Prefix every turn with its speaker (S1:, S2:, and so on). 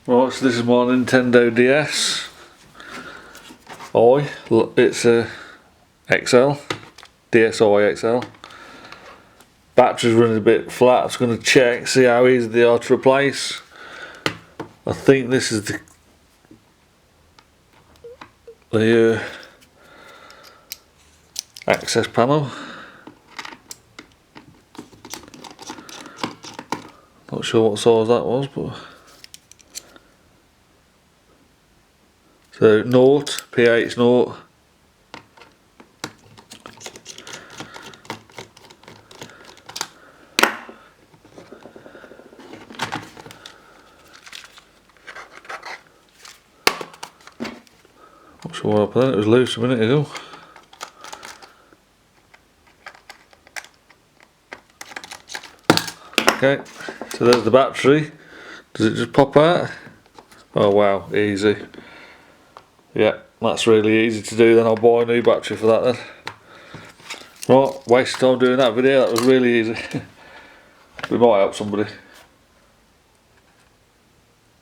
S1: Right, so this is my Nintendo DSi. It's a XL, DSi XL. Battery's running a bit flat. I'm just going to check, see how easy they are to replace. I think this is the access panel. Not sure what size that was, but so 0, pH 0. Not sure what happened then, it was loose a minute ago. Okay, so there's the battery. Does it just pop out? Oh wow, easy. Yeah, that's really easy to do. Then I'll buy a new battery for that then. Right, waste time doing that video, that was really easy. We might help somebody.